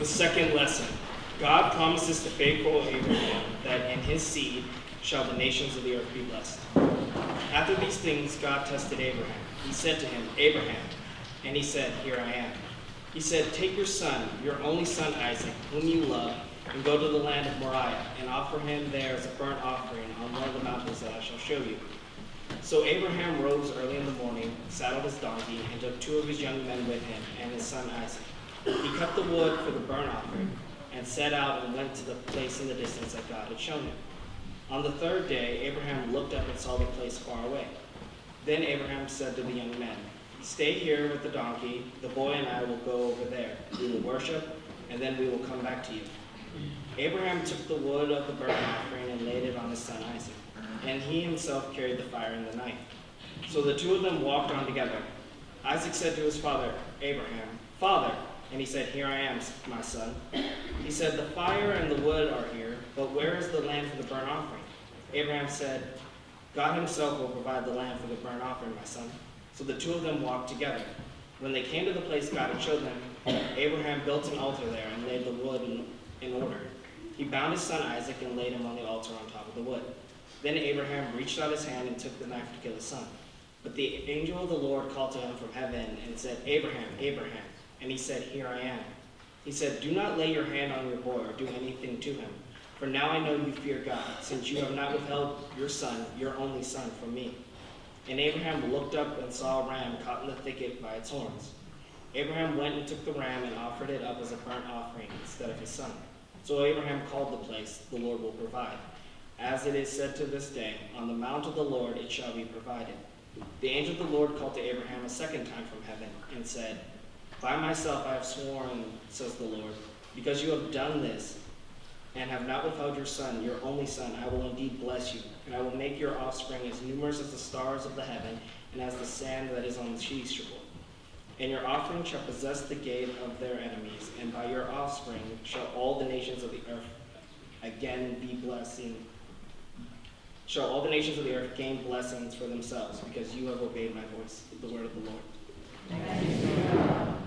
second lesson. God promises to faithful Abraham that in his seed shall the nations of the earth be blessed. After these things, God tested Abraham. He said to him, Abraham, and he said, Here I am. He said, Take your son, your only son Isaac, whom you love, and go to the land of Moriah, and offer him there as a burnt offering on one of the mountains that I shall show you. So Abraham rose early in the morning, saddled his donkey, and took 2 of his young men with him, and his son Isaac. He cut the wood for the burnt offering, and set out and went to the place in the distance that God had shown him. On the 3rd day, Abraham looked up and saw the place far away. Then Abraham said to the young men, Stay here with the donkey, the boy and I will go over there. We will worship, and then we will come back to you. Abraham took the wood of the burnt offering and laid it on his son Isaac, and he himself carried the fire in the night. So the 2 of them walked on together. Isaac said to his father, Abraham, Father, and he said, Here I am, my son. He said, The fire and the wood are here, but where is the lamb for the burnt offering? Abraham said, God himself will provide the lamb for the burnt offering, my son. So the 2 of them walked together. When they came to the place God had showed them, Abraham built an altar there and laid the wood in order. He bound his son Isaac and laid him on the altar on top of the wood. Then Abraham reached out his hand and took the knife to kill his son. But the angel of the Lord called to him from heaven and said, Abraham, Abraham. And he said, Here I am. He said, Do not lay your hand on your boy or do anything to him. For now I know you fear God, since you have not withheld your son, your only son, from me. And Abraham looked up and saw a ram caught in the thicket by its horns. Abraham went and took the ram and offered it up as a burnt offering instead of his son. So Abraham called the place, The Lord will provide. As it is said to this day, On the mount of the Lord it shall be provided. The angel of the Lord called to Abraham a second time from heaven and said, By myself I have sworn, says the Lord, because you have done this and have not withheld your son, your only son, I will indeed bless you, and I will make your offspring as numerous as the stars of the heaven and as the sand that is on the seashore. And your offspring shall possess the gate of their enemies, and by your offspring shall all the nations of the earth shall all the nations of the earth gain blessings for themselves, because you have obeyed my voice. The word of the Lord. Thanks be to God.